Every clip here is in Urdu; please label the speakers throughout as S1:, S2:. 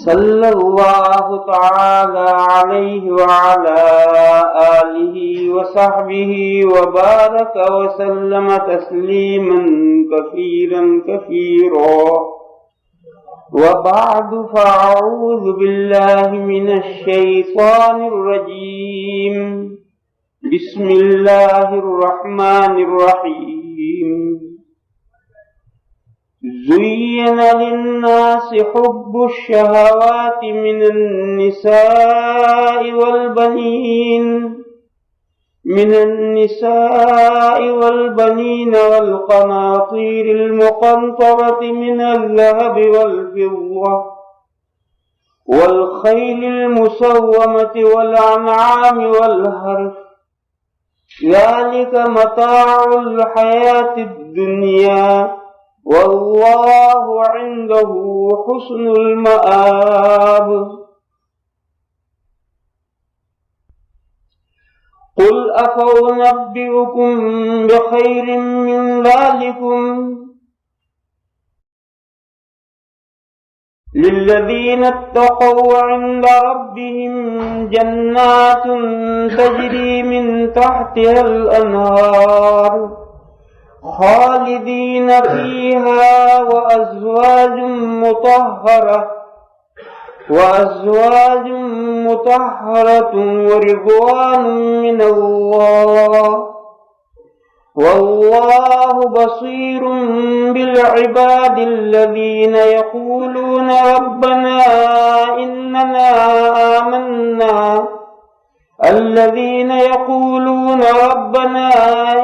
S1: صلی اللہ تعالی علیہ وعلی آلہ وصحبہ وبارک وسلم تسلیما کثیرا کثیرا وبعد فاعوذ باللہ من الشیطان الرجیم بسم اللہ الرحمن الرحیم زين للناس حب الشهوات من النساء والبنين والقناطير المقنطرة من الذهب والفضة والخيل المسومة والأنعام والحرث ذلك متاع الحياة الدنيا واللہ عنده حسن المآب قل أفأنبئكم بخير من ذلكم للذين اتقوا عند ربهم جنات تجري من تحتها الأنهار خالدین فیہا وازواج مطہرۃ ورضوان من اللہ واللہ بصیر بالعباد الذین یقولون ربنا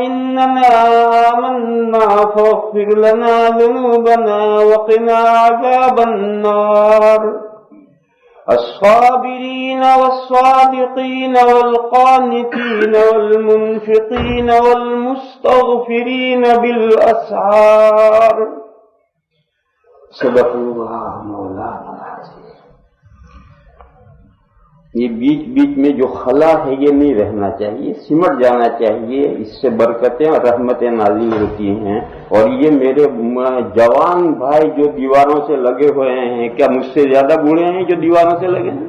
S1: إننا آمنا فاغفر لنا ذنوبنا وقنا عذاب النار الصابرين والصادقين والقانتين والمنفقين والمستغفرين بالأسحار صدق اللہ مولانا العظیم۔ یہ بیچ بیچ میں جو خلا ہے یہ نہیں رہنا چاہیے، سمٹ جانا چاہیے، اس سے برکتیں اور رحمتیں نازل ہوتی ہیں۔ اور یہ میرے جوان بھائی جو دیواروں سے لگے ہوئے ہیں، کیا مجھ سے زیادہ بوڑھے ہیں جو دیواروں سے لگے ہیں؟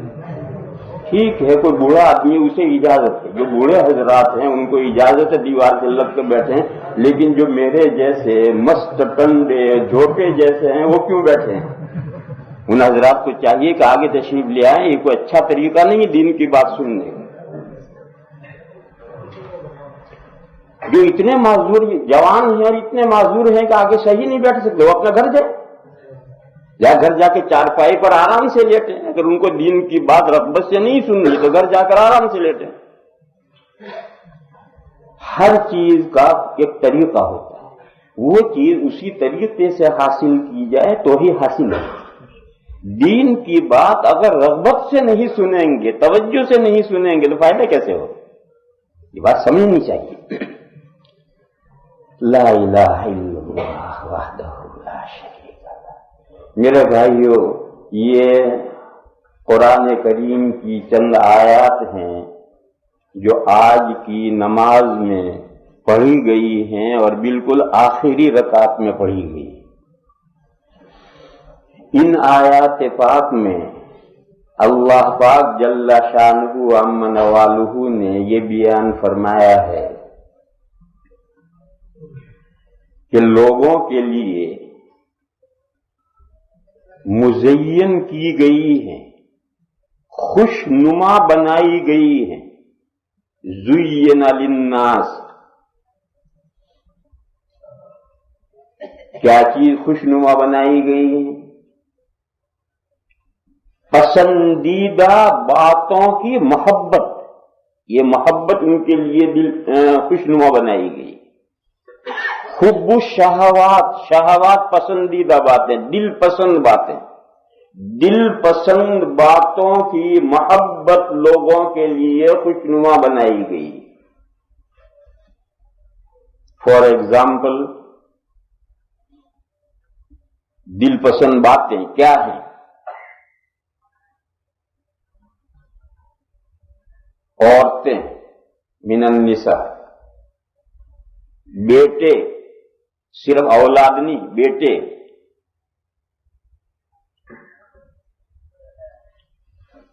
S1: ٹھیک ہے، کوئی بوڑھا آدمی اسے اجازت ہے، جو بوڑھے حضرات ہیں ان کو اجازت ہے دیوار سے لگ کے بیٹھیں، لیکن جو میرے جیسے مست ٹنڈے جھوٹے جیسے ہیں وہ کیوں بیٹھے ہیں؟ ان حضرات کو چاہیے کہ آگے تشریف لے آئیں، یہ کوئی اچھا طریقہ نہیں ہے دین کی بات سننے کا۔ جو اتنے معذور جوان ہیں اور اتنے معذور ہیں کہ آگے صحیح نہیں بیٹھ سکتے، وہ اپنا گھر جائے، یا گھر جا کے چارپائی پر آرام سے لیٹیں۔ اگر ان کو دین کی بات رغبت سے نہیں سننی تو گھر جا کر آرام سے لیٹیں۔ ہر چیز کا ایک طریقہ ہوتا ہے، وہ چیز اسی طریقے سے حاصل کی جائے تو ہی حاصل ہے۔ دین کی بات اگر رغبت سے نہیں سنیں گے، توجہ سے نہیں سنیں گے تو فائدہ کیسے ہو؟ یہ بات سمجھنی چاہیے۔ لا الہ الا اللہ وحدہ لا شریک لہ۔ میرے بھائیو، یہ قرآن کریم کی چند آیات ہیں جو آج کی نماز میں پڑھی گئی ہیں اور بالکل آخری رکعت میں پڑھی گئی۔ ان آیات پاک میں اللہ پاک جل شانہ عم نوالہ نے یہ بیان فرمایا ہے کہ لوگوں کے لیے مزین کی گئی ہیں، خوش نما بنائی گئی ہیں۔ زین للناس، کیا چیز خوش نما بنائی گئی ہے؟ پسندیدہ باتوں کی محبت، یہ محبت ان کے لیے خوشنما بنائی گئی۔ حب الشہوات، شہوات پسندیدہ باتیں، دل پسند باتیں، دل پسند باتوں کی محبت لوگوں کے لیے خوشنما بنائی گئی۔ فار ایگزامپل، دل پسند باتیں کیا ہیں؟ عورتیں، من النساء، بیٹے، صرف اولاد نہیں، بیٹے،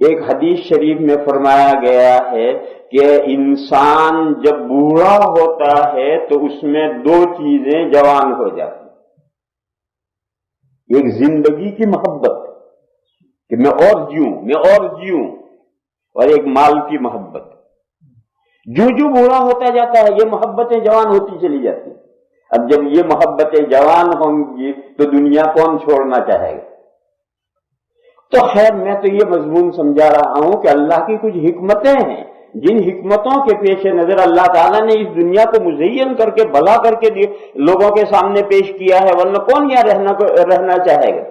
S1: ایک حدیث شریف میں فرمایا گیا ہے کہ انسان جب بوڑھا ہوتا ہے تو اس میں دو چیزیں جوان ہو جاتی ہیں، ایک زندگی کی محبت کہ میں اور جیوں، اور ایک مال کی محبت۔ جو بوڑھا ہوتا جاتا ہے یہ محبتیں جوان ہوتی چلی جاتی ہیں۔ اب جب یہ محبتیں جوان ہوں گی تو دنیا کون چھوڑنا چاہے گا؟ تو خیر میں تو یہ مضمون سمجھا رہا ہوں کہ اللہ کی کچھ حکمتیں ہیں، جن حکمتوں کے پیش نظر اللہ تعالیٰ نے اس دنیا کو مزین کر کے بھلا کر کے لوگوں کے سامنے پیش کیا ہے، ورنہ کون یہاں رہنا چاہے گا؟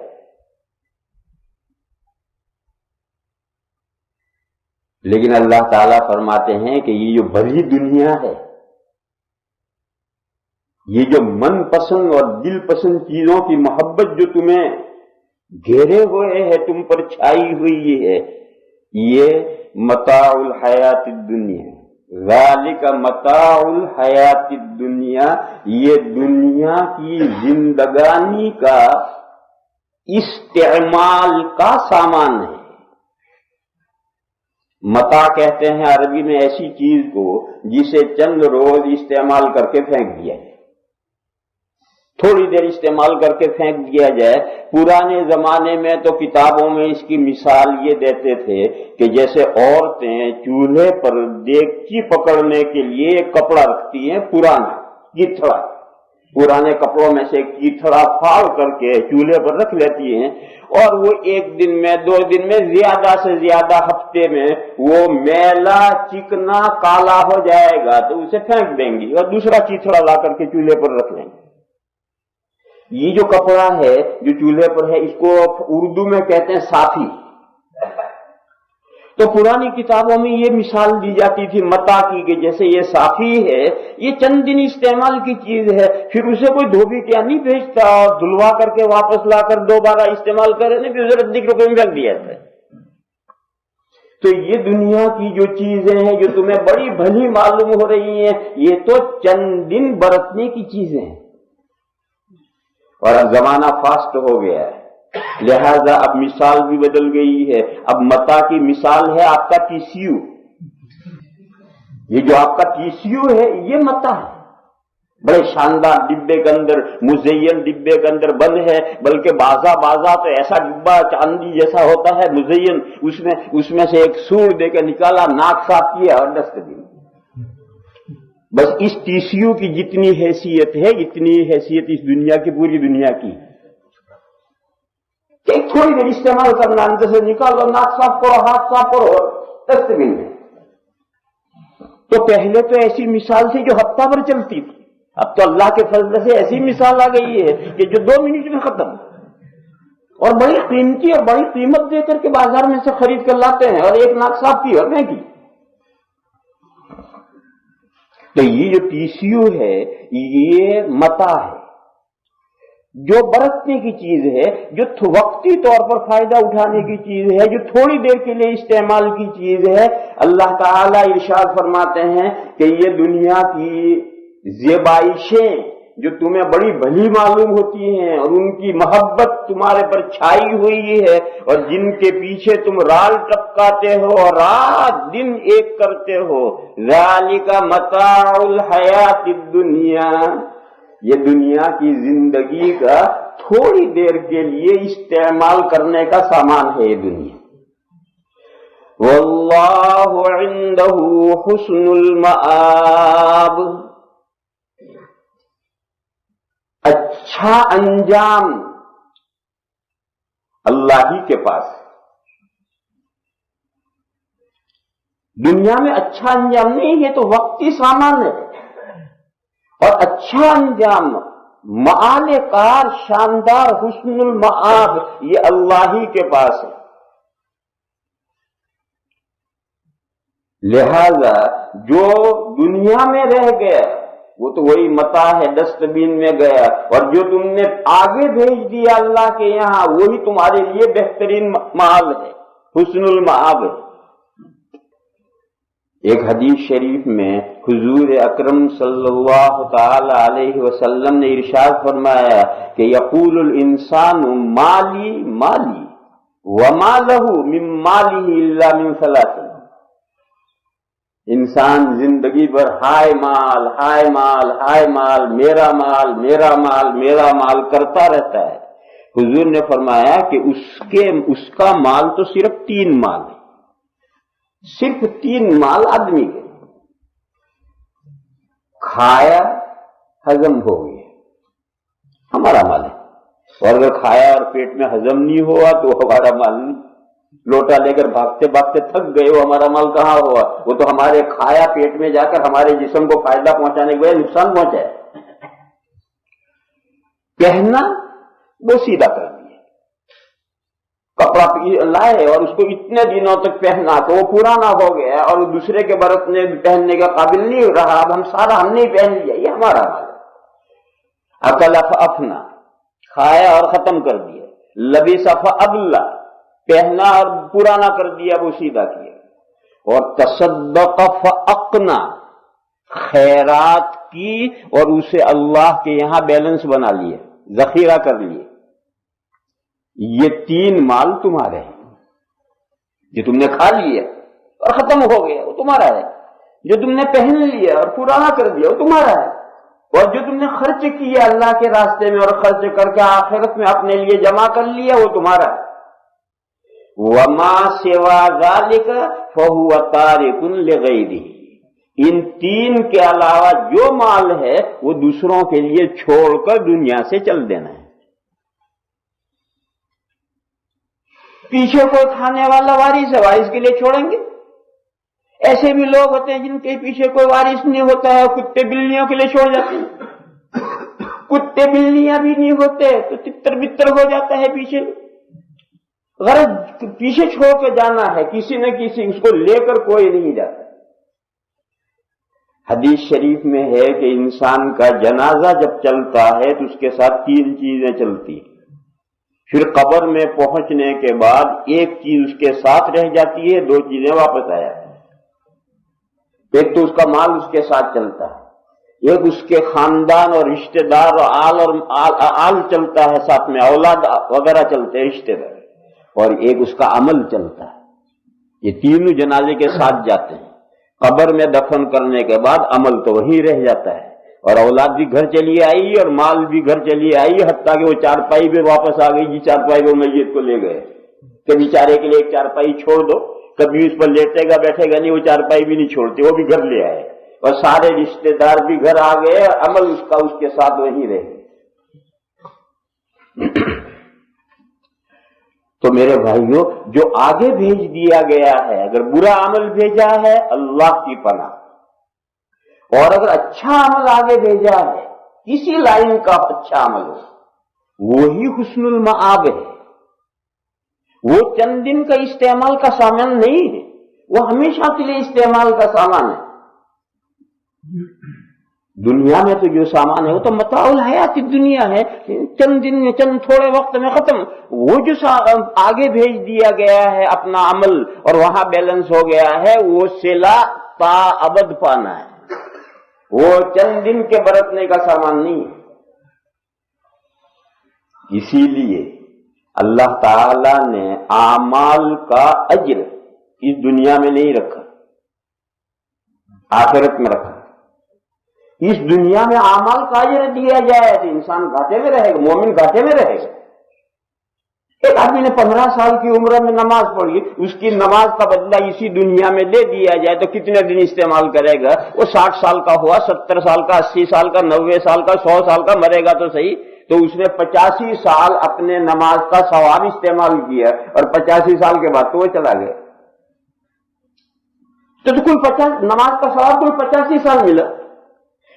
S1: لیکن اللہ تعالیٰ فرماتے ہیں کہ یہ جو بڑی دنیا ہے، یہ جو من پسند اور دل پسند چیزوں کی محبت جو تمہیں گھیرے ہوئے ہے، تم پر چھائی ہوئی ہے، یہ متاع الحیات الدنیا، ذالک متاع الحیات الدنیا، یہ دنیا کی زندگانی کا استعمال کا سامان ہے۔ متاع کہتے ہیں عربی میں ایسی چیز کو جسے چند روز استعمال کر کے پھینک دیا جائے، تھوڑی دیر استعمال کر کے پھینک دیا جائے۔ پرانے زمانے میں تو کتابوں میں اس کی مثال یہ دیتے تھے کہ جیسے عورتیں چولہے پر دیگچی پکڑنے کے لیے ایک کپڑا رکھتی ہیں، پرانا کیتھڑا، پرانے کپڑوں میں سے کیتھڑا پھاڑ کر کے چولہے پر رکھ لیتی ہیں، اور وہ ایک دن میں 2 دن میں زیادہ سے زیادہ ہفتے میں وہ میلا چکنا کالا ہو جائے گا تو اسے پھینک دیں گی اور دوسرا کیتھڑا لا کر کے چولہے پر رکھ لیں گے۔ یہ جو کپڑا ہے جو چولہے پر ہے، اس کو اردو میں کہتے ہیں صافی۔ تو پرانی کتابوں میں یہ مثال دی جاتی تھی متاع کی کہ جیسے یہ صافی ہے، یہ چند دن استعمال کی چیز ہے، پھر اسے کوئی دھوبی کیا نہیں بھیجتا اور دھلوا کر کے واپس لا کر دوبارہ استعمال کرنے کی ضرورت نہیں، روپے میں رکھ دیا جاتا ہے۔ تو یہ دنیا کی جو چیزیں ہیں جو تمہیں بڑی بھلی معلوم ہو رہی ہیں، یہ تو چند دن برتنے کی چیزیں ہیں، اور اب زمانہ فاسٹ ہو گیا ہے، لہذا اب مثال بھی بدل گئی ہے۔ اب متاع کی مثال ہے آپ کا TCU، یہ جو آپ کا TCU ہے یہ متاع ہے، بڑے شاندار ڈبے کے اندر، مزین ڈبے کے اندر بند ہے، بلکہ بازا تو ایسا ڈبا چاندی جیسا ہوتا ہے مزین، اس میں سے ایک سور دے کے نکالا، ناک صاف کیا اور ڈسٹ دی۔ بس اس TCU کی جتنی حیثیت ہے اتنی حیثیت اس دنیا کی، پوری دنیا کی، کہ تھوڑی دیر استعمال کرنا، اندر سے نکالو، ناک صاف کرو، ہاتھ صاف کرو اور ڈسٹ بن میں۔ تو پہلے تو ایسی مثال تھی جو ہفتہ بھر چلتی تھی، اب تو اللہ کے فضل سے ایسی مثال آ گئی ہے کہ جو 2 منٹ میں ختم، اور بڑی قیمتی اور بڑی قیمت دے کر کے بازار میں سے خرید کر لاتے ہیں، اور ایک ناک صاف کی اور مہنگی۔ تو یہ جو TCU ہے یہ متاع ہے، جو برتنے کی چیز ہے، جو وقتی طور پر فائدہ اٹھانے کی چیز ہے، جو تھوڑی دیر کے لیے استعمال کی چیز ہے۔ اللہ تعالیٰ ارشاد فرماتے ہیں کہ یہ دنیا کی زیبائشیں جو تمہیں بڑی بھلی معلوم ہوتی ہیں اور ان کی محبت تمہارے پر چھائی ہوئی ہے، اور جن کے پیچھے تم رال ٹپکاتے ہو اور رات دن ایک کرتے ہو، ذالک متاع الحیات الدنیا، یہ دنیا کی زندگی کا تھوڑی دیر کے لیے استعمال کرنے کا سامان ہے یہ دنیا۔ واللہ عندہ حسن المآب، اچھا انجام اللہ ہی کے پاس۔ دنیا میں اچھا انجام نہیں، یہ تو وقتی سامان ہے، اور اچھا انجام، معال کار، شاندار حسن المآب، یہ اللہ ہی کے پاس ہے۔ لہذا جو دنیا میں رہ گیا وہ تو وہی متاع ہے، ڈسٹ بین میں گیا، اور جو تم نے آگے بھیج دیا اللہ کے یہاں وہی تمہارے لیے بہترین مآل ہے، حسن المآب ہے۔ ایک حدیث شریف میں حضور اکرم صلی اللہ تعالی علیہ وسلم نے ارشاد فرمایا کہ یقول الانسان مالی مالی، وما لہو من مالہ الا من ثلاث، انسان زندگی بھر ہائے مال ہائے مال ہائے مال، میرا مال میرا مال میرا مال کرتا رہتا ہے۔ حضور نے فرمایا کہ اس کا مال تو صرف 3 مال ہے، صرف 3 مال آدمی کے، کھایا ہضم ہو گیا، ہمارا مال ہے، اور اگر کھایا اور پیٹ میں ہضم نہیں ہوا تو ہمارا مال نہیں۔ لوٹا لے کر بھاگتے بھاگتے تھک گئے، وہ ہمارا مال کہاں ہوا؟ وہ تو ہمارے کھایا پیٹ میں جا کر ہمارے جسم کو فائدہ پہنچانے کے بجائے نقصان پہنچایا۔ پہنا وہ سیدھا کر دیا، کپڑا لائے اور اس کو اتنے دنوں تک پہنا تو وہ پرانا ہو گیا اور دوسرے کے برتنے پہننے کے قابل نہیں رہا، اب ہم نے پہن لیا، یہ ہمارا مال ہے۔ اکل فافنا، کھایا اور ختم کر دیا۔ لبس فابلا، پہنا اور پرانا کر دیا، وہ سیدھا کیا۔ اور تصدق فاقنا، خیرات کی اور اسے اللہ کے یہاں بیلنس بنا لیے، ذخیرہ کر لیے۔ یہ 3 مال تمہارے ہیں، جو تم نے کھا لیا اور ختم ہو گیا وہ تمہارا ہے، جو تم نے پہن لیا اور پرانا کر دیا وہ تمہارا ہے، اور جو تم نے خرچ کیا اللہ کے راستے میں اور خرچ کر کے آخرت میں اپنے لیے جمع کر لیا وہ تمہارا ہے۔ وما سوا ذالک فہو تارک لغیرہ، ان 3 کے علاوہ جو مال ہے وہ دوسروں کے لیے چھوڑ کر دنیا سے چل دینا ہے۔ پیچھے کوئی کھانے والا وارث ہے، وارث کے لیے چھوڑیں گے؟ ایسے بھی لوگ ہوتے ہیں جن کے پیچھے کوئی وارث نہیں ہوتا ہے، کتے بلیوں کے لیے چھوڑ جاتے ہیں، کتے بلیاں بھی نہیں ہوتے تو تتر بتر ہو جاتا ہے پیچھے۔ غرض پیچھے چھوڑ کے جانا ہے، کسی نہ کسی اس کو لے کر کوئی نہیں جاتا۔ حدیث شریف میں ہے کہ انسان کا جنازہ جب چلتا ہے تو اس کے ساتھ 3 چیزیں چلتی ہیں، پھر قبر میں پہنچنے کے بعد ایک چیز اس کے ساتھ رہ جاتی ہے، 2 چیزیں واپس آ جاتی ہیں۔ ایک تو اس کا مال اس کے ساتھ چلتا ہے، ایک اس کے خاندان اور رشتہ دار اور آل چلتا ہے، ساتھ میں اولاد وغیرہ چلتے ہیں، رشتہ دار، اور ایک اس کا عمل چلتا ہے۔ یہ 3 جنازے کے ساتھ جاتے ہیں۔ قبر میں دفن کرنے کے بعد عمل تو وہیں رہ جاتا ہے، اور اولاد بھی گھر چلی آئی اور مال بھی گھر چلی آئی، حتیٰ کہ وہ چارپائی بھی واپس آ گئی، جی چارپائی وہ میت کو لے گئے کہ بیچارے کے لیے ایک چارپائی چھوڑ دو، کبھی اس پر لیٹے گا بیٹھے گا نہیں، وہ چارپائی بھی نہیں چھوڑتے، وہ بھی گھر لے آئے، اور سارے رشتہ دار بھی گھر آ گئے، عمل اس کا اس کے ساتھ وہیں رہ گئے۔ تو میرے بھائیوں، جو آگے بھیج دیا گیا ہے، اگر برا عمل بھیجا ہے اللہ کی پناہ، اور اگر اچھا عمل آگے بھیجا ہے، کسی لائن کا اچھا عمل ہو، وہی حسن المآب ہے۔ وہ چند دن کا استعمال کا سامان نہیں ہے، وہ ہمیشہ کے لیے استعمال کا سامان ہے۔ دنیا میں تو جو سامان ہے وہ تو متاع الحیات دنیا ہے، چند دن میں چند تھوڑے وقت میں ختم۔ وہ جو آگے بھیج دیا گیا ہے اپنا عمل اور وہاں بیلنس ہو گیا ہے، وہ صلہ تا ابد پانا ہے، وہ چند دن کے برتنے کا سامان نہیں ہے۔ اسی لیے اللہ تعالی نے اعمال کا اجر اس دنیا میں نہیں رکھا، آخرت میں رکھا۔ اس دنیا میں اعمال کا اجر دیا جائے تو انسان گھاٹے میں رہے گا، مومن گھاٹے میں رہے گا۔ ایک آدمی نے 15 سال کی عمر میں نماز پڑھی، اس کی نماز کا بدلہ اسی دنیا میں دے دیا جائے تو کتنے دن استعمال کرے گا؟ وہ 60 سال کا ہوا، 70 سال کا، 80 سال کا، 90 سال کا، 100 سال کا، مرے گا تو صحیح، تو اس نے 85 سال اپنے نماز کا ثواب استعمال کیا، اور 85 سال کے بعد تو وہ چلا گیا۔ تو کل 50 نماز کا ثواب کل 85 سال ملا،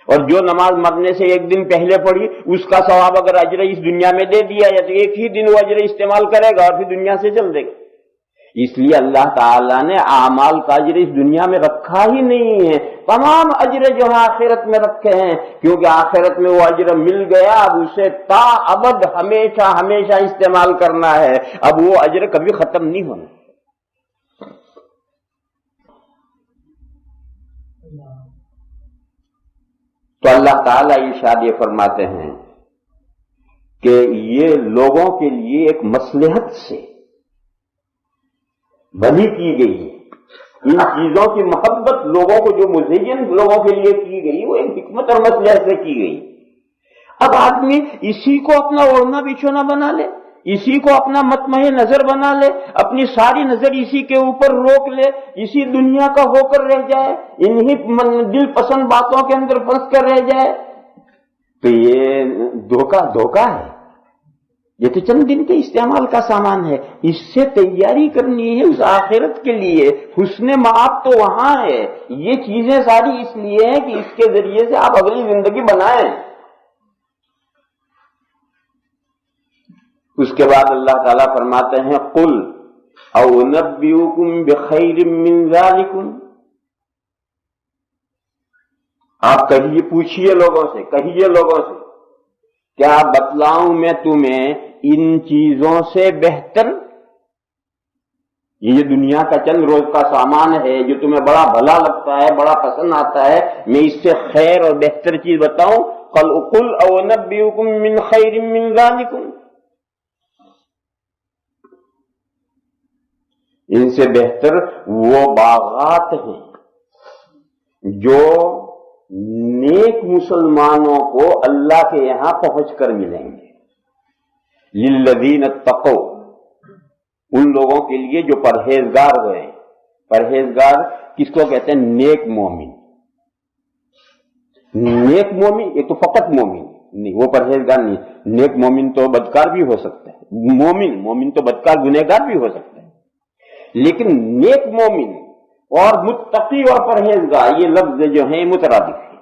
S1: اور جو نماز مرنے سے ایک دن پہلے پڑھی اس کا ثواب اگر اجر اس دنیا میں دے دیا جائے تو ایک ہی دن وہ اجر استعمال کرے گا اور پھر دنیا سے چل دے گا۔ اس لیے اللہ تعالیٰ نے اعمال کا اجر اس دنیا میں رکھا ہی نہیں ہے، تمام اجر جو ہے آخرت میں رکھے ہیں، کیونکہ آخرت میں وہ اجر مل گیا، اب اسے تا ابد ہمیشہ ہمیشہ استعمال کرنا ہے، اب وہ اجر کبھی ختم نہیں ہونا۔ تو اللہ تعالیٰ ارشاد فرماتے ہیں کہ یہ لوگوں کے لیے ایک مصلحت سے بھلی کی گئی ہے. ان چیزوں کی محبت لوگوں کو جو مزین لوگوں کے لیے کی گئی وہ ایک حکمت اور مصلحت سے کی گئی. اب آدمی اسی کو اپنا اوڑھنا بچھونا بنا لے, اسی کو اپنا مطمع نظر بنا لے, اپنی ساری نظر اسی کے اوپر روک لے, اسی دنیا کا ہو کر رہ جائے, انہی دل پسند باتوں کے اندر پھنس کر رہ جائے, تو یہ دھوکہ ہے. یہ تو چند دن کے استعمال کا سامان ہے. اس سے تیاری کرنی ہے اس آخرت کے لیے. حسن مآب تو وہاں ہے. یہ چیزیں ساری اس لیے ہیں کہ اس کے ذریعے سے آپ اگلی زندگی بنائیں. اس کے بعد اللہ تعالیٰ فرماتے ہیں قل او نبئکم بخیر من ذالکم. آپ کہیے, پوچھیے لوگوں سے, کہیے لوگوں سے, کیا بتلاؤں میں تمہیں ان چیزوں سے بہتر؟ یہ دنیا کا چند روز کا سامان ہے جو تمہیں بڑا بھلا لگتا ہے, بڑا پسند آتا ہے, میں اس سے خیر اور بہتر چیز بتاؤں؟ قل او نبئکم من خیر من ذالکم. ان سے بہتر وہ باغات ہیں جو نیک مسلمانوں کو اللہ کے یہاں پہنچ کر ملیں گے. للذین اتقوا, ان لوگوں کے لیے جو پرہیزگار ہوئے. پرہیزگار کس کو کہتے ہیں؟ نیک مومن. نیک مومن یہ تو فقط مومن نہیں, وہ پرہیزگار نہیں. نیک مومن تو بدکار بھی ہو سکتا ہے, مومن تو بدکار گنہگار بھی ہو سکتا ہے, لیکن نیک مومن اور متقی اور پرہیزگار یہ لفظ جو ہیں مترادف ہیں.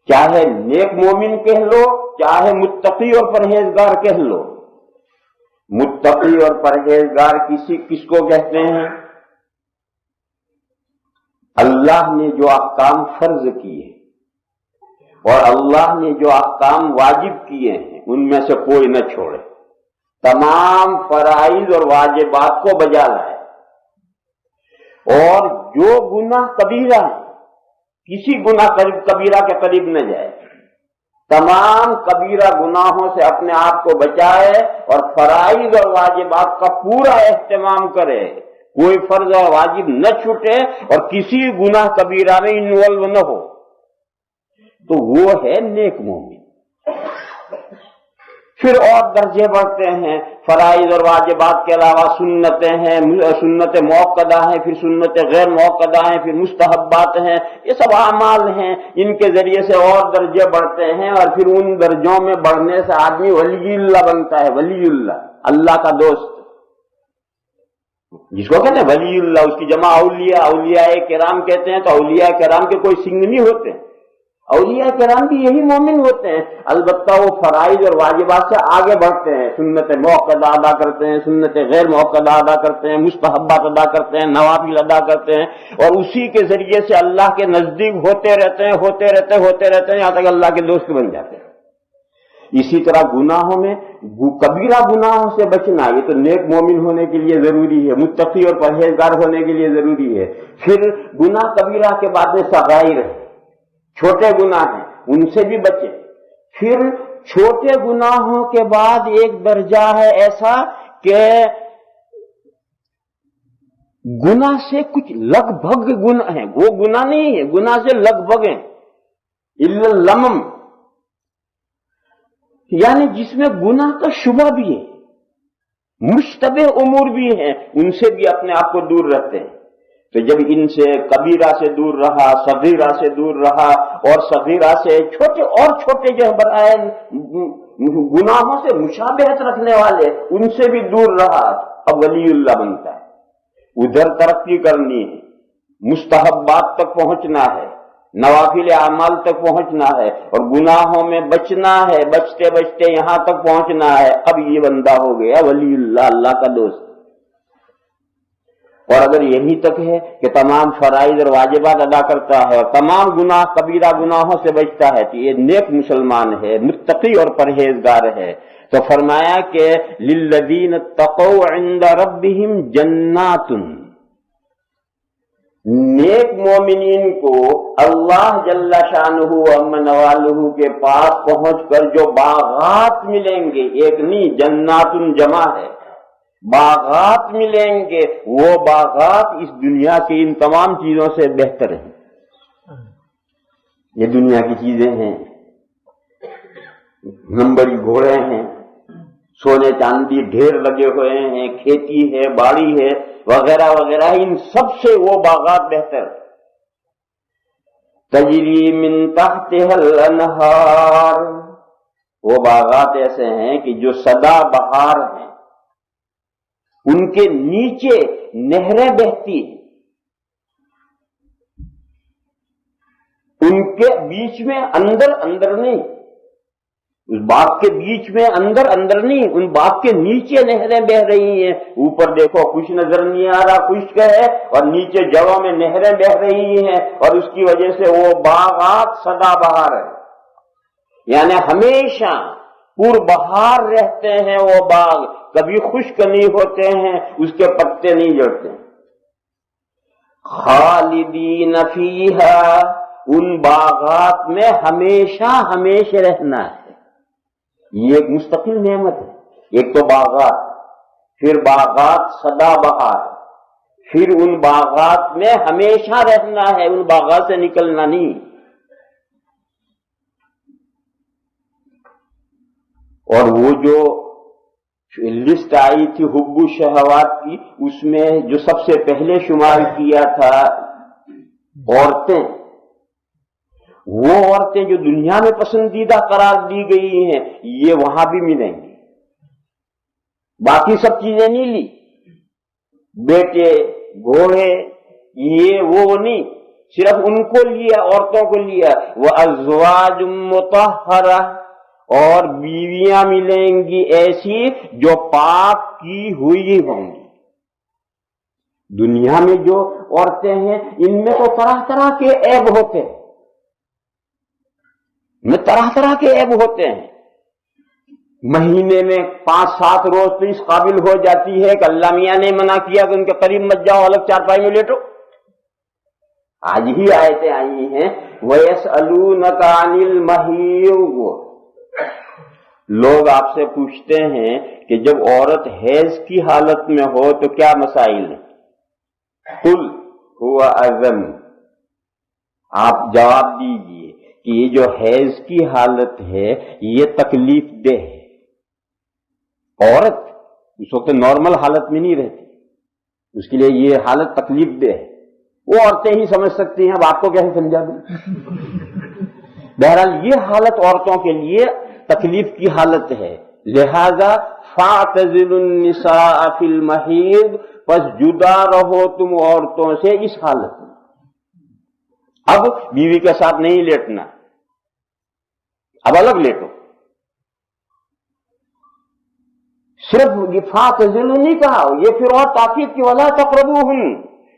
S1: چاہے نیک مومن کہہ لو, چاہے متقی اور پرہیزگار کہہ لو. متقی اور پرہیزگار کس کو کہتے ہیں؟ اللہ نے جو احکام فرض کیے اور اللہ نے جو احکام واجب کیے ہیں ان میں سے کوئی نہ چھوڑے, تمام فرائض اور واجبات کو بجا لائے. اور جو گناہ کبیرہ ہے کسی گناہ کبیرہ کے قریب نہ جائے, تمام کبیرہ گناہوں سے اپنے آپ کو بچائے اور فرائض اور واجبات کا پورا اہتمام کرے, کوئی فرض اور واجب نہ چھوٹے اور کسی گناہ کبیرہ میں انوالو نہ ہو, تو وہ ہے نیک مومن. پھر اور درجے بڑھتے ہیں. فرائض اور واجبات کے علاوہ سنتیں ہیں, سنت موقدہ ہیں, پھر سنت غیر موقدہ ہیں, پھر مستحبات ہیں. یہ سب اعمال ہیں, ان کے ذریعے سے اور درجے بڑھتے ہیں, اور پھر ان درجوں میں بڑھنے سے آدمی ولی اللہ بنتا ہے. ولی اللہ, اللہ کا دوست جس کو کہتے ہیں ولی اللہ, اس کی جمع اولیاء, اولیاء کرام کہتے ہیں. تو اولیاء کرام کے کوئی سنگ نہیں ہوتے, اولیاء کرام بھی یہی مومن ہوتے ہیں. البتہ وہ فرائض اور واجبات سے آگے بڑھتے ہیں, سنت موقدہ ادا کرتے ہیں, سنت غیر موقدہ ادا کرتے ہیں, مستحبات ادا کرتے ہیں, نوافل ادا کرتے ہیں, اور اسی کے ذریعے سے اللہ کے نزدیک ہوتے رہتے ہیں یہاں تک اللہ کے دوست بن جاتے ہیں. اسی طرح گناہوں میں کبیرہ گناہوں سے بچنا یہ تو نیک مومن ہونے کے لیے ضروری ہے, متقی اور پرہیزگار ہونے کے لیے ضروری ہے. پھر گناہ کبیرہ کے بعد میں صغائر ہے, چھوٹے گناہ ہیں, ان سے بھی بچے. پھر چھوٹے گناہوں کے بعد ایک درجہ ہے ایسا کہ گناہ سے کچھ لگ بھگ گناہ ہیں, وہ گناہ نہیں ہے, گناہ سے لگ بھگ ہیں. الا اللمم, یعنی جس میں گناہ کا شبہ بھی ہے, مشتبہ امور بھی ہیں, ان سے بھی اپنے آپ کو دور رکھتے ہیں. تو جب ان سے کبیرہ سے دور رہا, صغیرہ سے دور رہا, اور صغیرہ سے چھوٹے جو بنائے گناہوں سے مشابہت رکھنے والے ان سے بھی دور رہا, اب ولی اللہ بنتا ہے. ادھر ترقی کرنی ہے, مستحبات تک پہنچنا ہے, نوافل اعمال تک پہنچنا ہے, اور گناہوں میں بچنا ہے, بچتے بچتے یہاں تک پہنچنا ہے. اب یہ بندہ ہو گیا ولی اللہ, اللہ کا دوست. اور اگر یہی تک ہے کہ تمام فرائض اور واجبات ادا کرتا ہے اور تمام گناہ کبیرہ گناہوں سے بچتا ہے, تو یہ نیک مسلمان ہے, متقی اور پرہیزگار ہے. تو فرمایا کہ للذین اتقوا عند ربہم جنات, نیک مومنین کو اللہ جل شانہ ومن والہ کے پاس پہنچ کر جو باغات ملیں گے, ایک نہیں جنات جمع ہے, باغات ملیں گے، وہ باغات اس دنیا کی ان تمام چیزوں سے بہتر ہیں۔ یہ دنیا کی چیزیں ہیں، نمبری گھوڑے ہیں، سونے چاندی ڈھیر لگے ہوئے ہیں، کھیتی ہے، باڑی ہے، وغیرہ وغیرہ، ان سب سے وہ باغات بہتر۔ تجری من تحتها الانہار، وہ باغات ایسے ہیں کہ جو سدا بہار ہیں، ان کے نیچے نہریں بہتی ہیں، ان کے بیچ میں اندر اندر نہیں، اس باغ کے بیچ میں اندر اندر نہیں، ان باغ کے نیچے نہریں بہ رہی ہیں۔ اوپر دیکھو کچھ نظر نہیں آ رہا، خشک ہے، اور نیچے جگہوں میں نہریں بہ رہی ہیں، اور اس کی وجہ سے وہ باغات سدا بہار ہے، یعنی ہمیشہ پور بہار رہتے ہیں وہ باغ، کبھی خشک نہیں ہوتے ہیں، اس کے پتے نہیں جھڑتے۔ خالدین فیہا، ان باغات میں ہمیشہ ہمیشہ رہنا ہے۔ یہ ایک مستقل نعمت ہے۔ ایک تو باغات، پھر باغات سدا بہار، پھر ان باغات میں ہمیشہ رہنا ہے، ان باغات سے نکلنا نہیں۔ اور وہ جو لسٹ آئی تھی حب الشہوات کی، اس میں جو سب سے پہلے شمار کیا تھا عورتیں، وہ عورتیں جو دنیا میں پسندیدہ قرار دی گئی ہیں، یہ وہاں بھی ملیں گی۔ باقی سب چیزیں نہیں لی، بیٹے، گھوڑے، یہ وہ نہیں، صرف ان کو لیا، عورتوں کو لیا۔ وَأَزْوَاجٌ مُطَهَّرَةٌ، اور بیویاں ملیں گی ایسی جو پاک کی ہوئی ہوں گی۔ دنیا میں جو عورتیں ہیں، ان میں تو طرح طرح کے عیب ہوتے ہیں، طرح طرح کے عیب ہوتے ہیں۔ مہینے میں 5-7 روز تو اس قابل ہو جاتی ہے کہ اللہ میاں نے منع کیا کہ ان کے قریب مت جاؤ، الگ چارپائی میں لیٹو۔ آج ہی آیتیں آئی ہیں وَيَسْأَلُونَكَ عَنِ الْمَحِيضِ، لوگ آپ سے پوچھتے ہیں کہ جب عورت حیض کی حالت میں ہو تو کیا مسائل ہیں؟ قُلْ هُوَ أَذًى، آپ جواب دیجئے کہ یہ جو حیض کی حالت ہے یہ تکلیف دہ ہے۔ عورت اس وقت نارمل حالت میں نہیں رہتی، اس کے لیے یہ حالت تکلیف دہ ہے، وہ عورتیں ہی سمجھ سکتی ہیں، اب آپ کو کیسے سمجھا دوں؟ بہرحال یہ حالت عورتوں کے لیے تکلیف کی حالت ہے، لہذا فَاعْتَزِلُوا النِّسَاءَ فِي الْمَحِيضِ، پس جدا رہو تم عورتوں سے اس حالت میں۔ اب بیوی کے ساتھ نہیں لیٹنا، اب الگ لیٹو۔ صرف فَاعْتَزِلُوا نہیں کہا، یہ پھر اور تاکید کی وَلَا تَقْرَبُوهُنَّ،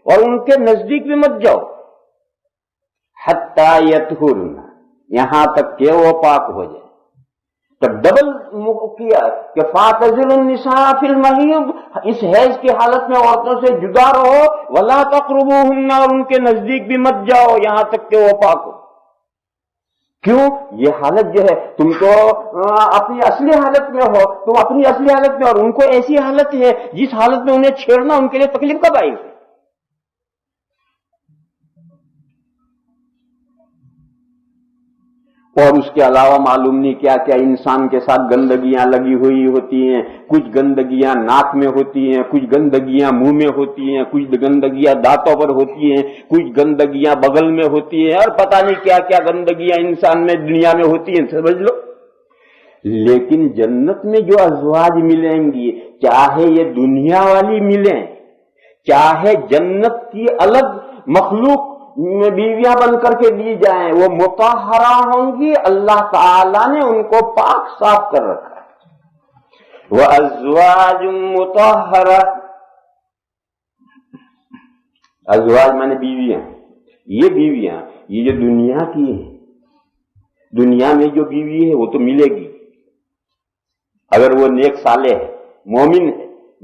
S1: اور ان کے نزدیک بھی مت جاؤ، حَتَّى يَطْهُرْنَ، یہاں تک کہ وہ پاک ہو جائے۔ تو ڈبل کیا کہ فَاعْتَزِلُوا النِّسَاءَ فِي الْمَحِيضِ، اس حیض کی حالت میں عورتوں سے جدا رہو، وَلَا تَقْرَبُوهُنَّ، اور ان کے نزدیک بھی مت جاؤ یہاں تک کہ وہ پاک ہو۔ کیوں؟ یہ حالت جو ہے، تم تو اپنی اصلی حالت میں ہو، تم اپنی اصلی حالت میں، اور ان کو ایسی حالت ہے جس حالت میں انہیں چھیڑنا ان کے لیے تکلیف کا باعث ہے۔ اور اس کے علاوہ معلوم نہیں کیا کیا انسان کے ساتھ گندگیاں لگی ہوئی ہوتی ہیں، کچھ گندگیاں ناک میں ہوتی ہیں، کچھ گندگیاں منہ میں ہوتی ہیں، کچھ گندگیاں دانتوں پر ہوتی ہیں، کچھ گندگیاں بغل میں ہوتی ہیں، اور پتہ نہیں کیا کیا گندگیاں انسان میں دنیا میں ہوتی ہیں، سمجھ لو۔ لیکن جنت میں جو ازواج ملیں گی، چاہے یہ دنیا والی ملیں، چاہے جنت کی الگ مخلوق بیویاں بن کر کے دی جائیں، وہ مطہرہ ہوں گی، اللہ تعالیٰ نے ان کو پاک صاف کر رکھا ہے۔ وَأَزْوَاجٌ مُطَهَّرَةٌ، ازواج مانے بیویاں، یہ بیویاں یہ جو دنیا کی ہیں، دنیا میں جو بیوی ہے وہ تو ملے گی اگر وہ نیک صالح ہے،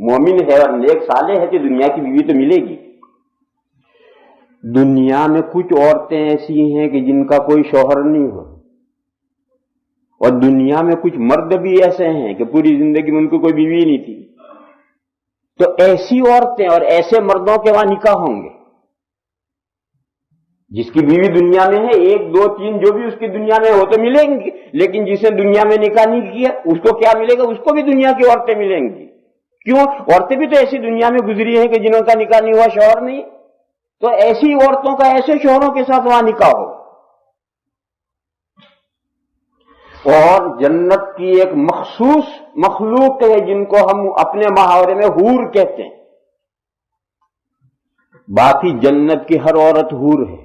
S1: مومن ہے اور نیک صالح ہے تو دنیا کی بیوی تو ملے گی۔ دنیا میں کچھ عورتیں ایسی ہیں کہ جن کا کوئی شوہر نہیں ہو، اور دنیا میں کچھ مرد بھی ایسے ہیں کہ پوری زندگی میں ان کو کوئی بیوی نہیں تھی۔ تو ایسی عورتیں اور ایسے مردوں کے وہاں نکاح ہوں گے. جس کی بیوی دنیا میں ہے 1 2 3 جو بھی اس کی دنیا میں وہ تو ملیں گی, لیکن جس نے دنیا میں نکاح نہیں کیا اس کو کیا ملے گا؟ اس کو بھی دنیا کی عورتیں ملیں گی. کیوں؟ عورتیں بھی تو ایسی دنیا میں گزری ہیں کہ جنہوں کا نکاح نہیں ہوا, شوہر نہیں, تو ایسی عورتوں کا ایسے شوہروں کے ساتھ وہاں نکاح ہو. اور جنت کی ایک مخصوص مخلوق ہے جن کو ہم اپنے محاورے میں حور کہتے ہیں. باقی جنت کی ہر عورت حور ہے.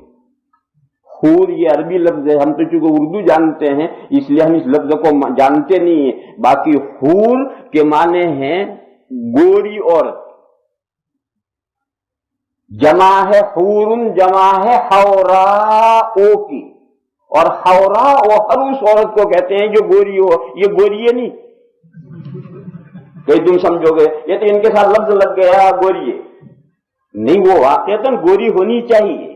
S1: حور یہ عربی لفظ ہے, ہم تو چونکہ اردو جانتے ہیں اس لیے ہم اس لفظ کو جانتے نہیں ہیں. باقی حور کے معنی ہیں گوری عورت, جمع ہے حور, جمع ہے حوراء کی, اور حوراء وہ ہر اس عورت کو کہتے ہیں جو گوری ہو. یہ گوری ہے نہیں کہ تم سمجھو گے یہ تو ان کے ساتھ لفظ لگ گیا گوری ہے, نہیں, وہ واقعتاً گوری ہونی چاہیے,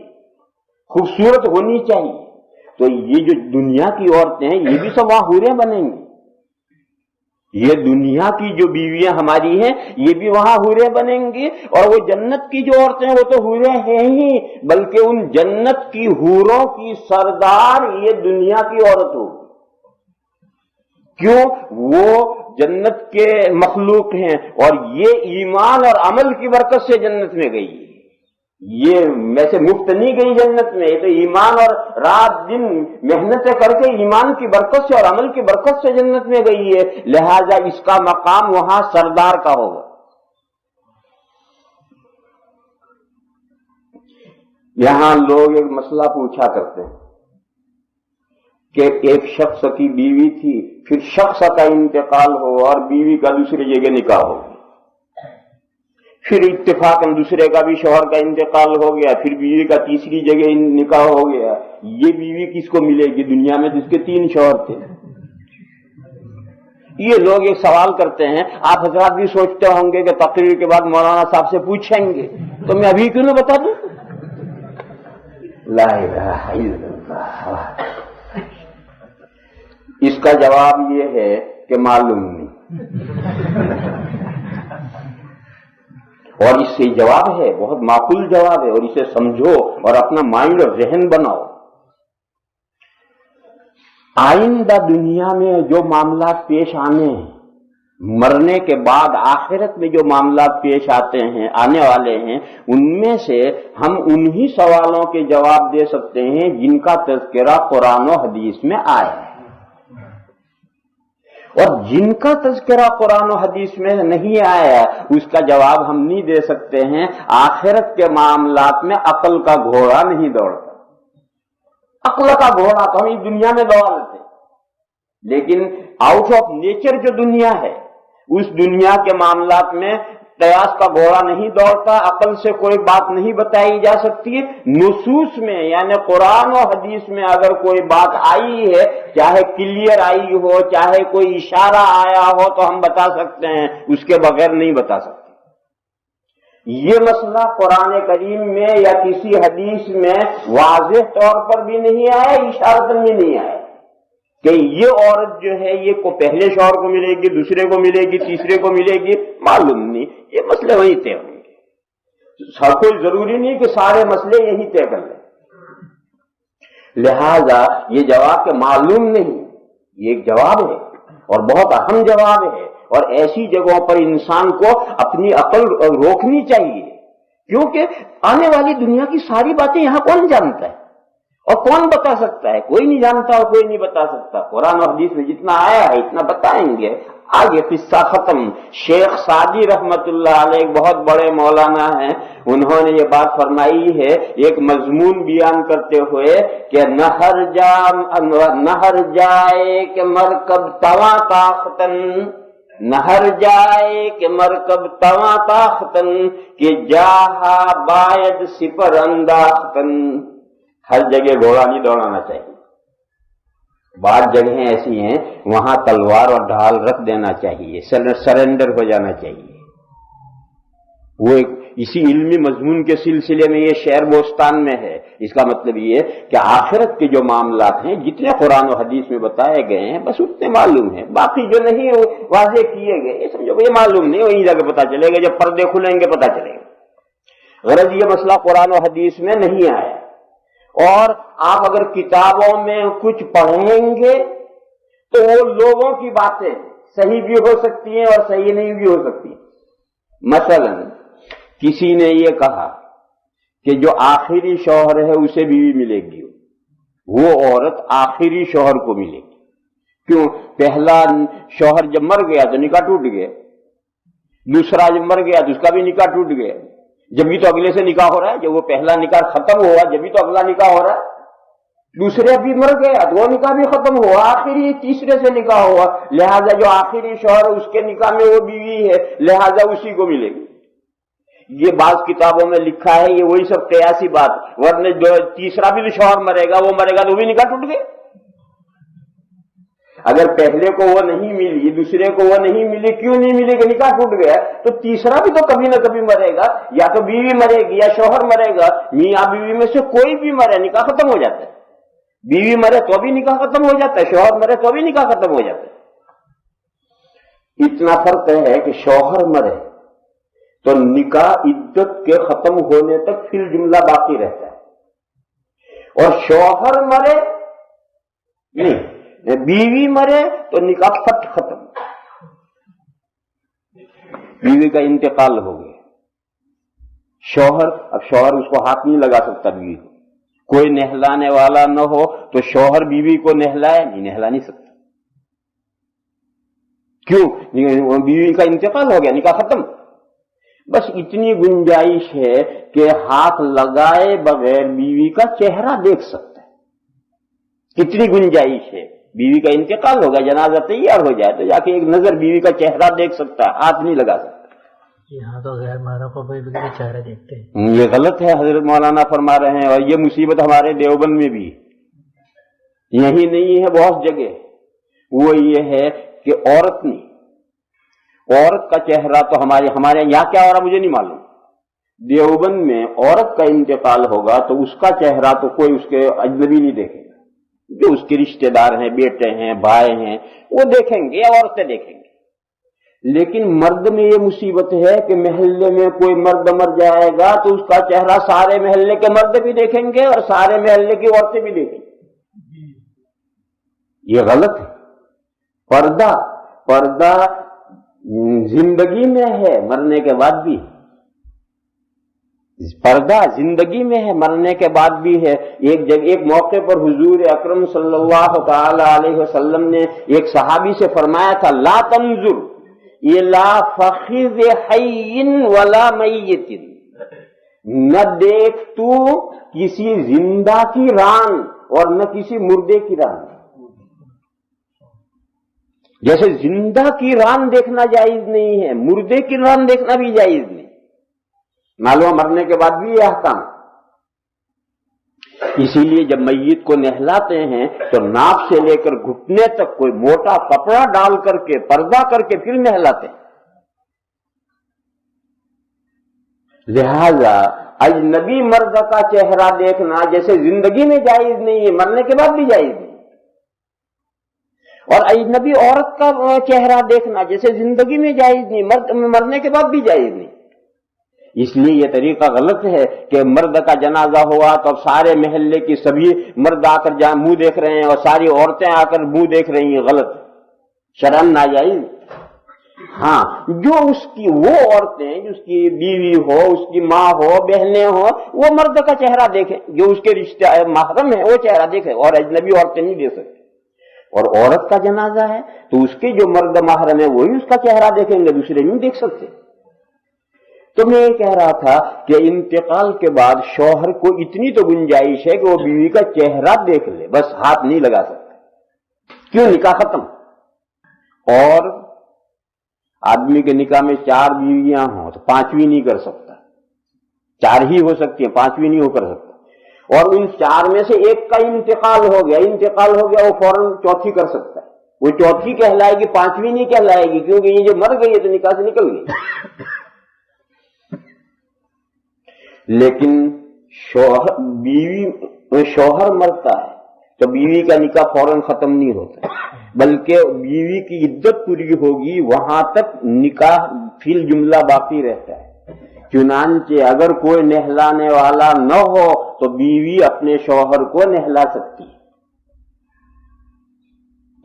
S1: خوبصورت ہونی چاہیے. تو یہ جو دنیا کی عورتیں ہیں یہ بھی سب وہاں حوریں بنیں گی. یہ دنیا کی جو بیویاں ہماری ہیں یہ بھی وہاں حوریں بنیں گی. اور وہ جنت کی جو عورتیں ہیں وہ تو حوریں ہیں ہی, بلکہ ان جنت کی حوروں کی سردار یہ دنیا کی عورت ہوگی. کیوں؟ وہ جنت کے مخلوق ہیں اور یہ ایمان اور عمل کی برکت سے جنت میں گئی. یہ ویسے مفت نہیں گئی جنت میں, یہ تو ایمان اور رات دن محنتیں کر کے ایمان کی برکت سے اور عمل کی برکت سے جنت میں گئی ہے. لہذا اس کا مقام وہاں سردار کا ہوگا. یہاں لوگ ایک مسئلہ پوچھا کرتے ہیں کہ ایک شخص کی بیوی تھی, پھر شخص کا انتقال ہو اور بیوی کا دوسری جگہ نکاح ہو, پھر اتفاقاً دوسرے کا بھی شوہر کا انتقال ہو گیا, پھر بیوی کا تیسری جگہ نکاح ہو گیا. یہ بیوی کس کو ملے گی دنیا میں جس کے 3 شوہر تھے؟ یہ لوگ ایک سوال کرتے ہیں. آپ حضرات بھی سوچتے ہوں گے کہ تقریر کے بعد مولانا صاحب سے پوچھیں گے, تو میں ابھی کیوں نہ بتا دوں؟ لا الہ الا اللہ. اس کا جواب یہ ہے کہ معلوم نہیں. اور اس سے جواب ہے, بہت معقول جواب ہے, اور اسے سمجھو اور اپنا مائنڈ اور ذہن بناؤ. آئندہ دنیا میں جو معاملات پیش آنے ہیں, مرنے کے بعد آخرت میں جو معاملات پیش آتے ہیں, آنے والے ہیں, ان میں سے ہم انہی سوالوں کے جواب دے سکتے ہیں جن کا تذکرہ قرآن و حدیث میں آیا ہے. اور جن کا تذکرہ قرآن و حدیث میں نہیں آیا اس کا جواب ہم نہیں دے سکتے ہیں. آخرت کے معاملات میں عقل کا گھوڑا نہیں دوڑتا. عقل کا گھوڑا تو ہم اس دنیا میں دوڑ لیتے ہیں, لیکن آؤٹ آف نیچر جو دنیا ہے اس دنیا کے معاملات میں قیاس کا گھوڑا نہیں دوڑتا. عقل سے کوئی بات نہیں بتائی جا سکتی. نصوص میں یعنی قرآن و حدیث میں اگر کوئی بات آئی ہے, چاہے کلیئر آئی ہو چاہے کوئی اشارہ آیا ہو, تو ہم بتا سکتے ہیں, اس کے بغیر نہیں بتا سکتے. یہ مسئلہ قرآن کریم میں یا کسی حدیث میں واضح طور پر بھی نہیں آیا, اشارتاً بھی نہیں آیا کہ یہ عورت جو ہے یہ کو پہلے شوہر کو ملے گی, دوسرے کو ملے گی, تیسرے کو ملے گی, معلوم نہیں. یہ مسئلے وہیں طے ہوں گے. کوئی ضروری نہیں کہ سارے مسئلے یہی طے کر لیں. لہذا یہ جواب کہ معلوم نہیں, یہ ایک جواب ہے اور بہت اہم جواب ہے. اور ایسی جگہوں پر انسان کو اپنی عقل روکنی چاہیے, کیونکہ آنے والی دنیا کی ساری باتیں یہاں کون جانتا ہے اور کون بتا سکتا ہے؟ کوئی نہیں جانتا اور کوئی نہیں بتا سکتا. قرآن اور حدیث میں جتنا آیا ہے اتنا بتائیں گے. آگے قصہ ختم. شیخ سعدی رحمت اللہ علیہ ایک بہت بڑے مولانا ہیں, انہوں نے یہ بات فرمائی ہے ایک مضمون بیان کرتے ہوئے کہ نہر جائے کہ مرکب تواں تاختن, نہر جائے کہ مرکب تواں تاختن, کہ جاہا باید سپر انداختن. ہر جگہ گھوڑا نہیں دوڑانا چاہیے. بعض جگہیں ایسی ہیں وہاں تلوار اور ڈھال رکھ دینا چاہیے, سرنڈر ہو جانا چاہیے. وہ اسی علمی مضمون کے سلسلے میں یہ شعر بوستان میں ہے، اس کا مطلب یہ کہ آخرت کے جو معاملات ہیں جتنے قرآن و حدیث میں بتائے گئے ہیں بس اتنے معلوم ہیں، باقی جو نہیں واضح کیے گئے یہ سمجھو یہ معلوم نہیں، وہیں جا کے پتہ چلے گا، جب پردے کھلیں گے پتہ چلے گا۔ غرض یہ مسئلہ قرآن و حدیث میں نہیں آیا، اور آپ اگر کتابوں میں کچھ پڑھیں گے تو وہ لوگوں کی باتیں صحیح بھی ہو سکتی ہیں اور صحیح نہیں بھی ہو سکتی۔ مثلا کسی نے یہ کہا کہ جو آخری شوہر ہے اسے بیوی ملے گی، وہ عورت آخری شوہر کو ملے گی۔ کیوں؟ پہلا شوہر جب مر گیا تو نکاح ٹوٹ گیا، دوسرا جب مر گیا تو اس کا بھی نکاح ٹوٹ گیا، جبھی تو اگلے سے نکاح ہو رہا ہے، جب وہ پہلا نکاح ختم ہوا جبھی تو اگلا نکاح ہو رہا ہے، دوسرے بھی مر گیا تو وہ نکاح بھی ختم ہوا، آخری تیسرے سے نکاح ہوا، لہذا جو آخری شوہر اس کے نکاح میں وہ بیوی ہے، لہذا اسی کو ملے گی۔ یہ بعض کتابوں میں لکھا ہے، یہ وہی سب قیاسی بات، ورنہ جو تیسرا بھی شوہر مرے گا وہ مرے گا تو بھی نکاح ٹوٹ گئے۔ اگر پہلے کو وہ نہیں ملی دوسرے کو وہ نہیں ملی، کیوں نہیں ملی کہ نکاح ٹوٹ گیا، تو تیسرا بھی تو کبھی نہ کبھی مرے گا، یا تو بیوی مرے گی یا شوہر مرے گا، میاں بیوی میں سے کوئی بھی مرے نکاح ختم ہو جاتا ہے۔ بیوی مرے تو بھی نکاح ختم ہو جاتا ہے، شوہر مرے تو بھی نکاح ختم ہو جاتا ہے۔ اتنا فرق ہے کہ شوہر مرے تو نکاح عدت کے ختم ہونے تک فی الجملہ باقی رہتا ہے، اور شوہر مرے نہیں، بیوی مرے تو نکاح پھٹ ختم، بیوی کا انتقال ہو گیا۔ اب شوہر اس کو ہاتھ نہیں لگا سکتا بیوی کو، کوئی نہلانے والا نہ ہو تو شوہر بیوی کو نہلا نہیں سکتا۔ کیوں؟ بیوی کا انتقال ہو گیا، نکاح ختم۔ بس اتنی گنجائش ہے کہ ہاتھ لگائے بغیر بیوی کا چہرہ دیکھ سکتا ہے، کتنی گنجائش ہے۔ بیوی کا انتقال ہوگا، جنازہ تیار ہو جائے تو جا کے ایک نظر بیوی کا چہرہ دیکھ سکتا ہے، ہاتھ نہیں لگا سکتا۔
S2: یہاں تو غیر محرم کو بیوی کا چہرہ دیکھتے ہیں،
S1: یہ غلط ہے، حضرت مولانا فرما رہے ہیں، اور یہ مصیبت ہمارے دیوبند میں بھی یہی نہیں ہے، بہت جگہ وہ یہ ہے کہ عورت کا چہرہ تو ہمارے یہاں کیا ہو رہا مجھے نہیں معلوم، دیوبند میں عورت کا انتقال ہوگا تو اس کا چہرہ تو کوئی اس کے اجنبی نہیں دیکھے گا، جو اس کے رشتہ دار ہیں، بیٹے ہیں، بھائی ہیں، وہ دیکھیں گے یا عورتیں دیکھیں گے۔ لیکن مرد میں یہ مصیبت ہے کہ محلے میں کوئی مرد مر جائے گا تو اس کا چہرہ سارے محلے کے مرد بھی دیکھیں گے اور سارے محلے کی عورتیں بھی دیکھیں گے۔ یہ غلط ہے۔ پردہ زندگی میں ہے، مرنے کے بعد بھی پردہ زندگی میں ہے، مرنے کے بعد بھی ہے۔ ایک موقع پر حضور اکرم صلی اللہ تعالی علیہ وسلم نے ایک صحابی سے فرمایا تھا، لا تنظر الی فخذ حی ولا میت، نہ دیکھ تو کسی زندہ کی ران اور نہ کسی مردے کی ران۔ جیسے زندہ کی ران دیکھنا جائز نہیں ہے، مردے کی ران دیکھنا بھی جائز نہیں، معلوم مرنے کے بعد بھی یہ احکام۔ اسی لیے جب میت کو نہلاتے ہیں تو ناف سے لے کر گھٹنے تک کوئی موٹا کپڑا ڈال کر کے پردہ کر کے پھر نہلاتے ہیں۔ لہذا اجنبی مرد کا چہرہ دیکھنا جیسے زندگی میں جائز نہیں ہے، مرنے کے بعد بھی جائز نہیں، اور اجنبی عورت کا چہرہ دیکھنا جیسے زندگی میں جائز نہیں، مرنے کے بعد بھی جائز نہیں۔ اس لیے یہ طریقہ غلط ہے کہ مرد کا جنازہ ہوا تو اب سارے محلے کی سبھی مرد آ کر منہ دیکھ رہے ہیں اور ساری عورتیں آ کر منہ دیکھ رہی ہیں، غلط، شرعاً ناجائز۔ ہاں، جو اس کی وہ عورتیں جس کی بیوی ہو، اس کی ماں ہو، بہنیں ہو، وہ مرد کا چہرہ دیکھیں، جو اس کے رشتہ محرم ہے وہ چہرہ دیکھیں، اور اجنبی عورتیں نہیں دیکھ سکتی۔ اور عورت کا جنازہ ہے تو اس کے جو مرد محرم ہے وہی اس کا چہرہ دیکھیں گے، دوسرے نہیں دیکھ سکتے۔ تو میں یہ کہہ رہا تھا کہ انتقال کے بعد شوہر کو اتنی تو گنجائش ہے کہ وہ بیوی کا چہرہ دیکھ لے، بس ہاتھ نہیں لگا سکتا۔ کیوں؟ نکاح ختم۔ اور آدمی کے نکاح میں 4 بیویاں ہوں تو 5ویں نہیں کر سکتا، 4 ہی ہو سکتی ہیں، 5ویں نہیں ہو کر سکتا۔ اور ان 4 میں سے ایک کا انتقال ہو گیا وہ فوراً 4تھی کر سکتا ہے، وہ 4تھی کہلائے گی، 5ویں نہیں کہلائے گی، کیونکہ یہ جو مر گئی ہے تو نکاح سے نکل گئی۔ لیکن شوہر مرتا ہے تو بیوی کا نکاح فوراً ختم نہیں ہوتا، بلکہ بیوی کی عدت پوری ہوگی وہاں تک نکاح فی الجملہ باقی رہتا ہے۔ چنانچہ اگر کوئی نہلانے والا نہ ہو تو بیوی اپنے شوہر کو نہلا سکتی ہے۔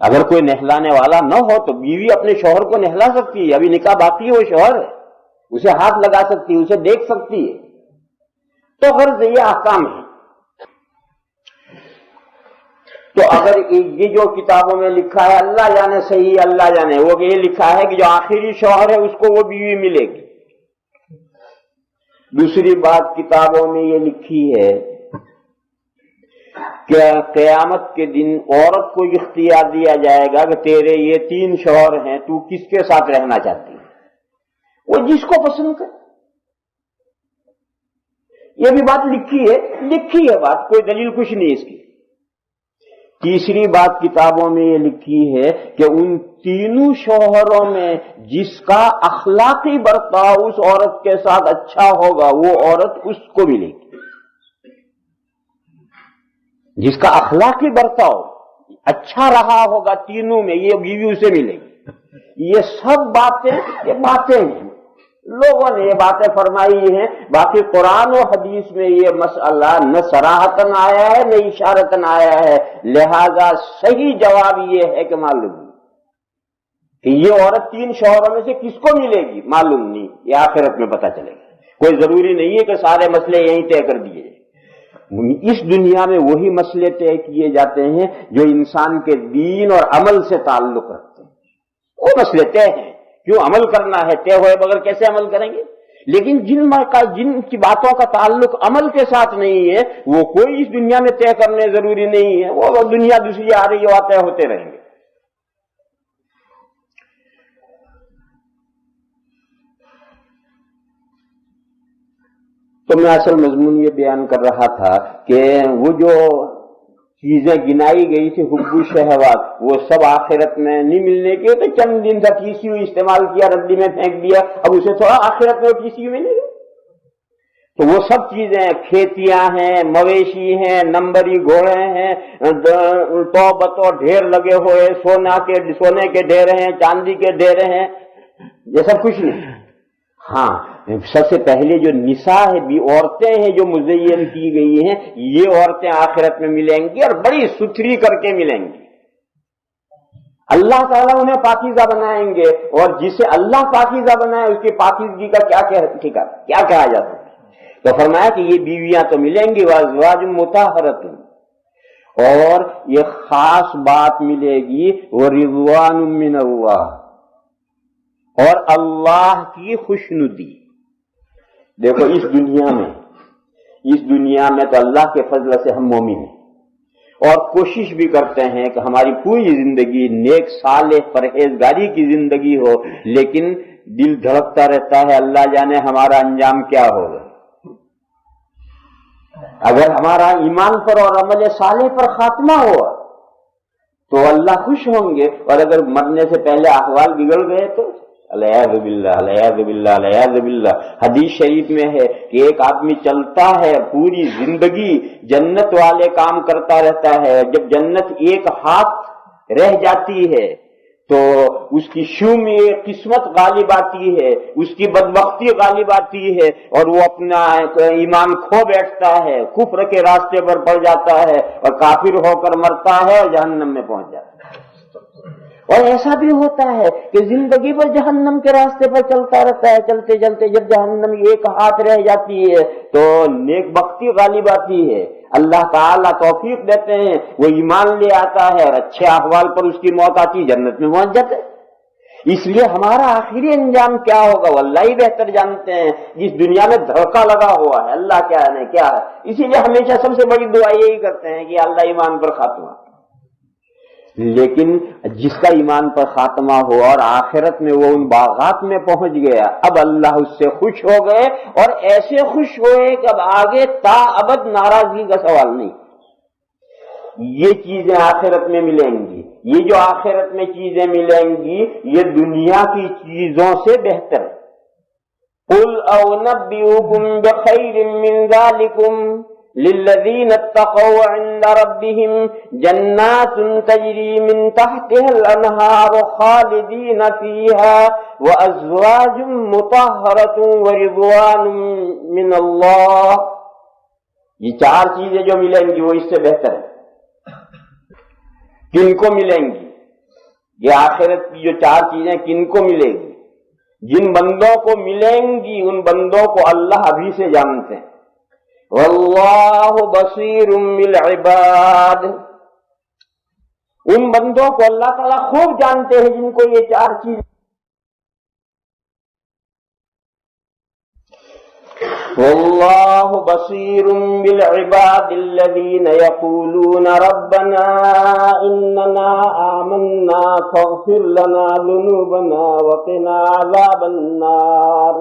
S1: اگر کوئی نہلانے والا نہ ہو تو بیوی اپنے شوہر کو نہلا سکتی ہے، ابھی نکاح باقی ہے، وہ شوہر ہے، اسے ہاتھ لگا سکتی ہے، اسے دیکھ سکتی ہے۔ تو غرض یہ احکام ہے۔ تو اگر یہ جو کتابوں میں لکھا ہے اللہ جانے صحیح اللہ جانے، وہ یہ لکھا ہے کہ جو آخری شوہر ہے اس کو وہ بیوی ملے گی۔ دوسری بات کتابوں میں یہ لکھی ہے کہ قیامت کے دن عورت کو اختیار دیا جائے گا کہ تیرے یہ 3 شوہر ہیں، تو کس کے ساتھ رہنا چاہتی ہے؟ وہ جس کو پسند کر۔ یہ بھی بات لکھی ہے بات، کوئی دلیل کچھ نہیں اس کی۔ تیسری بات کتابوں میں یہ لکھی ہے کہ ان 3 شوہروں میں جس کا اخلاقی برتاؤ اس عورت کے ساتھ اچھا ہوگا وہ عورت اس کو ملے گی۔ جس کا اخلاقی برتاؤ اچھا رہا ہوگا 3 میں، یہ بیوی اسے ملے گی۔ یہ سب باتیں ہیں، لوگوں نے یہ باتیں فرمائی ہیں، باقی قرآن و حدیث میں یہ مسئلہ نہ صراحتاً آیا ہے نہ اشارتاً آیا ہے، لہذا صحیح جواب یہ ہے کہ معلوم نہیں کہ یہ عورت 3 شوہروں میں سے کس کو ملے گی، معلوم نہیں، یہ آخرت میں پتہ چلے گا۔ کوئی ضروری نہیں ہے کہ سارے مسئلے یہیں طے کر دیے جائیں۔ اس دنیا میں وہی مسئلے طے کیے جاتے ہیں جو انسان کے دین اور عمل سے تعلق رکھتے ہیں، وہ مسئلے طے ہیں۔ کیوں عمل کرنا ہے، طے ہوئے بغیر کیسے عمل کریں گے؟ لیکن جن کی باتوں کا تعلق عمل کے ساتھ نہیں ہے وہ کوئی اس دنیا میں طے کرنے ضروری نہیں ہے، وہ دنیا دوسری آ رہی ہے، وہ طے ہوتے رہیں گے۔ تو میں اصل مضمون یہ بیان کر رہا تھا کہ وہ جو چیزیں گنائی گئی تھی حب الشہوات، وہ سب آخرت میں نہیں ملنے کے، تو چند دن تک ٹی استعمال کیا، ردی میں پھینک دیا، اب اسے تھوڑا آخرت میں ٹی ملے گا۔ تو وہ سب چیزیں کھیتیاں ہیں، مویشی ہیں، نمبری گھوڑے ہیں، تو بتو ڈھیر لگے ہوئے، سونے کے ڈھیر ہیں، چاندی کے ڈھیر ہیں، یہ سب کچھ نہیں۔ ہاں، سب سے پہلے جو نساء ہے بھی عورتیں ہیں جو مزین کی گئی ہیں، یہ عورتیں آخرت میں ملیں گی اور بڑی ستھری کر کے ملیں گی۔ اللہ تعالیٰ انہیں پاکیزہ بنائیں گے، اور جسے اللہ پاکیزہ بنائے اس کی پاکیزگی کا کیا کہا جاتا ہے؟ تو فرمایا کہ یہ بیویاں تو ملیں گی، وازواج مطہرۃ، اور یہ خاص بات ملے گی، ورضوان من اللہ، اور اللہ کی خوشنودی۔ دیکھو اس دنیا میں تو اللہ کے فضل سے ہم مومن ہیں اور کوشش بھی کرتے ہیں کہ ہماری پوری زندگی نیک صالح پرہیزگاری کی زندگی ہو، لیکن دل دھڑکتا رہتا ہے اللہ جانے ہمارا انجام کیا ہوگا۔ اگر ہمارا ایمان پر اور عمل صالح پر خاتمہ ہوا تو اللہ خوش ہوں گے، اور اگر مرنے سے پہلے احوال بگڑ گئے تو العیاذ باللہ العیاذ باللہ العیاذ باللہ۔ حدیث شریف میں ہے کہ ایک آدمی چلتا ہے پوری زندگی جنت والے کام کرتا رہتا ہے، جب جنت ایک ہاتھ رہ جاتی ہے تو اس کی شوم میں قسمت غالب آتی ہے، اس کی بدبختی غالب آتی ہے، اور وہ اپنا ایمان کھو بیٹھتا ہے، کفر کے راستے پر پڑ جاتا ہے اور کافر ہو کر مرتا ہے اور جہنم میں پہنچ جاتا ہے۔ اور ایسا بھی ہوتا ہے کہ زندگی پر جہنم کے راستے پر چلتا رہتا ہے، چلتے چلتے جب جہنم ایک ہاتھ رہ جاتی ہے تو نیک بختی غالب آتی ہے، اللہ تعالیٰ توفیق دیتے ہیں، وہ ایمان لے آتا ہے اور اچھے احوال پر اس کی موت آتی، جنت میں پہنچ جاتے ہیں۔ اس لیے ہمارا آخری انجام کیا ہوگا وہ اللہ ہی بہتر جانتے ہیں۔ جس دنیا میں دھڑکا لگا ہوا ہے اللہ کیا ہے کیا ہے، اسی لیے ہمیشہ سب سے بڑی دعا یہی کرتے ہیں کہ اللہ ایمان پر خاتمہ۔ لیکن جس کا ایمان پر خاتمہ ہوا اور آخرت میں وہ ان باغات میں پہنچ گیا، اب اللہ اس سے خوش ہو گئے، اور ایسے خوش ہوئے کہ اب آگے تا ابد ناراضگی کا سوال نہیں۔ یہ چیزیں آخرت میں ملیں گی، یہ جو آخرت میں چیزیں ملیں گی یہ دنیا کی چیزوں سے بہتر ہے۔ قل أنبئكم بخير من ذلكم للذين اتقوا عند ربهم جنات تجري من تحتها الأنهار خالدين فيها وأزواج مطهرة ورضوان من الله. یہ چار چیزیں جو ملیں گی وہ اس سے بہتر ہے. کن کو ملیں گی؟ یہ آخرت کی جو چار چیزیں کن کو ملے گی؟ جن بندوں کو ملیں گی ان بندوں کو اللہ ابھی سے جانتے ہیں. واللہ بصیر بالعباد. ان بندوں کو اللہ تعالیٰ خوب جانتے ہیں جن کو یہ چار چیز. واللہ بصیر بالعباد الذین یقولون ربنا اننا آمنا فاغفر لنا ذنوبنا وقنا عذاب النار.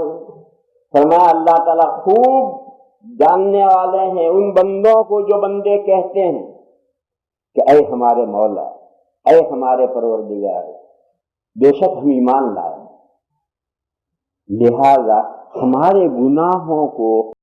S1: فرمایا اللہ تعالیٰ خوب جاننے والے ہیں ان بندوں کو جو بندے کہتے ہیں کہ اے ہمارے مولا، اے ہمارے پروردگار، بے شک ہم ایمان لائے، لہذا ہمارے گناہوں کو